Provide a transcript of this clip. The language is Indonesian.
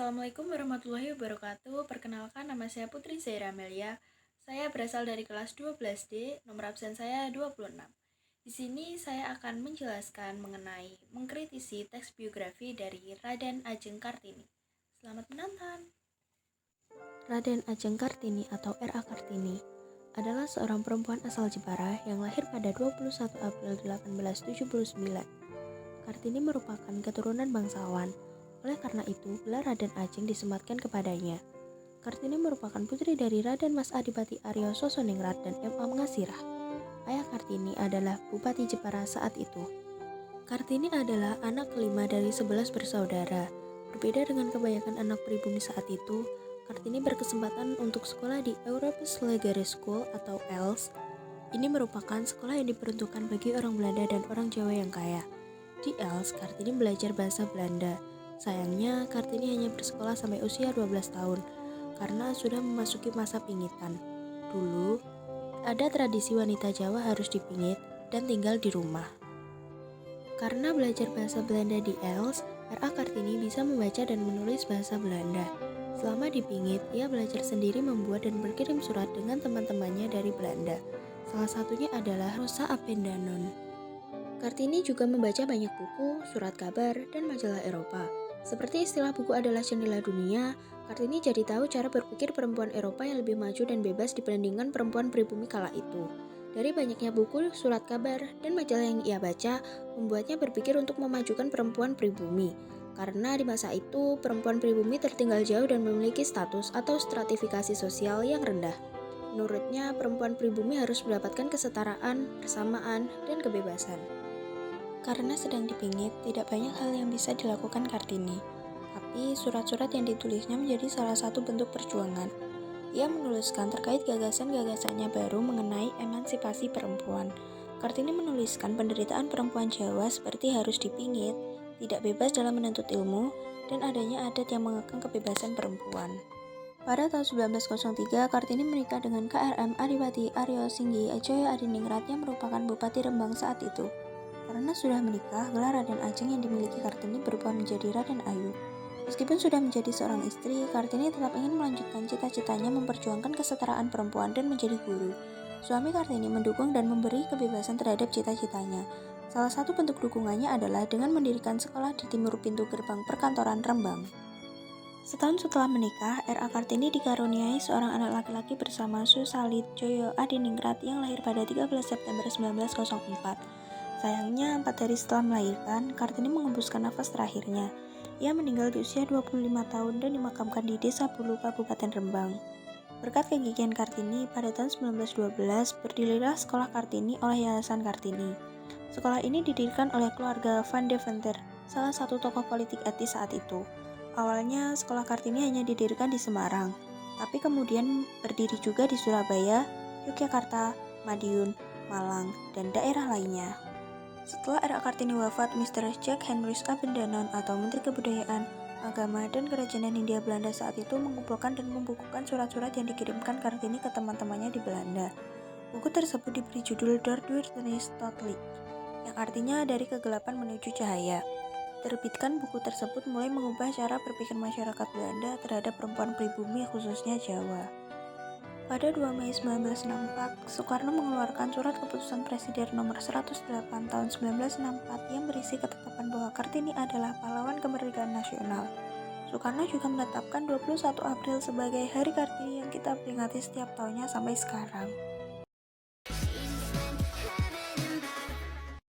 Assalamualaikum warahmatullahi wabarakatuh. Perkenalkan, nama saya Putri Zaira Amelia. Saya berasal dari kelas 12D, nomor absen saya 26. Di sini saya akan menjelaskan mengenai mengkritisi teks biografi dari Raden Ajeng Kartini. Selamat menonton. Raden Ajeng Kartini atau R.A. Kartini adalah seorang perempuan asal Jepara yang lahir pada 21 April 1879. Kartini merupakan keturunan bangsawan. Oleh karena itu, gelar Raden Ajeng disematkan kepadanya. Kartini merupakan putri dari Raden Mas Adipati Aryo Sosoningrat dan M.A. Mengasirah. Ayah Kartini adalah Bupati Jepara saat itu. Kartini adalah anak kelima dari 11 bersaudara. Berbeda dengan kebanyakan anak pribumi saat itu, Kartini berkesempatan untuk sekolah di Europese Lagere School atau ELS. Ini merupakan sekolah yang diperuntukkan bagi orang Belanda dan orang Jawa yang kaya. Di ELS, Kartini belajar bahasa Belanda. Sayangnya, Kartini hanya bersekolah sampai usia 12 tahun karena sudah memasuki masa pingitan. Dulu, ada tradisi wanita Jawa harus dipingit dan tinggal di rumah. Karena belajar bahasa Belanda di ELS, R.A. Kartini bisa membaca dan menulis bahasa Belanda. Selama dipingit, ia belajar sendiri membuat dan berkirim surat dengan teman-temannya dari Belanda. Salah satunya adalah Rosa Appendanon. Kartini juga membaca banyak buku, surat kabar, dan majalah Eropa. Seperti istilah buku adalah jendela dunia, Kartini jadi tahu cara berpikir perempuan Eropa yang lebih maju dan bebas dibandingkan perempuan pribumi kala itu. Dari banyaknya buku, surat kabar, dan majalah yang ia baca, membuatnya berpikir untuk memajukan perempuan pribumi. Karena di masa itu, perempuan pribumi tertinggal jauh dan memiliki status atau stratifikasi sosial yang rendah. Menurutnya, perempuan pribumi harus mendapatkan kesetaraan, persamaan, dan kebebasan. Karena sedang dipingit, tidak banyak hal yang bisa dilakukan Kartini. Tapi surat-surat yang ditulisnya menjadi salah satu bentuk perjuangan. Ia menuliskan terkait gagasan-gagasannya baru mengenai emansipasi perempuan. Kartini menuliskan penderitaan perempuan Jawa seperti harus dipingit, tidak bebas dalam menuntut ilmu, dan adanya adat yang mengekang kebebasan perempuan. Pada tahun 1903, Kartini menikah dengan K.R.M. Adipati Aryo Singgi Joyo Adiningrat yang merupakan Bupati Rembang saat itu. Karena sudah menikah, gelar Raden Ajeng yang dimiliki Kartini berubah menjadi Raden Ayu. Meskipun sudah menjadi seorang istri, Kartini tetap ingin melanjutkan cita-citanya memperjuangkan kesetaraan perempuan dan menjadi guru. Suami Kartini mendukung dan memberi kebebasan terhadap cita-citanya. Salah satu bentuk dukungannya adalah dengan mendirikan sekolah di timur pintu gerbang perkantoran Rembang. Setahun setelah menikah, R.A. Kartini dikaruniai seorang anak laki-laki bersama Susalit Joyo Adiningrat yang lahir pada 13 September 1904. Sayangnya, 4 hari setelah melahirkan, Kartini mengembuskan nafas terakhirnya. Ia meninggal di usia 25 tahun dan dimakamkan di Desa Bulu, Kabupaten Rembang. Berkat kegigihan Kartini, pada tahun 1912 berdirilah Sekolah Kartini oleh Yayasan Kartini. Sekolah ini didirikan oleh keluarga Van Deventer, salah satu tokoh politik etis saat itu. Awalnya, Sekolah Kartini hanya didirikan di Semarang, tapi kemudian berdiri juga di Surabaya, Yogyakarta, Madiun, Malang, dan daerah lainnya. Setelah R.A. Kartini wafat, Mr. Jack Henrys Appendanon atau Menteri Kebudayaan, Agama, dan Kerajinan Hindia Belanda saat itu mengumpulkan dan membukukan surat-surat yang dikirimkan Kartini ke teman-temannya di Belanda. Buku tersebut diberi judul Der Duisternis tot Licht, yang artinya dari kegelapan menuju cahaya. Terbitkan buku tersebut mulai mengubah cara berpikir masyarakat Belanda terhadap perempuan pribumi khususnya Jawa. Pada 2 Mei 1964, Soekarno mengeluarkan surat keputusan Presiden nomor 108 tahun 1964 yang berisi ketetapan bahwa Kartini adalah pahlawan kemerdekaan nasional. Soekarno juga menetapkan 21 April sebagai Hari Kartini yang kita peringati setiap tahunnya sampai sekarang.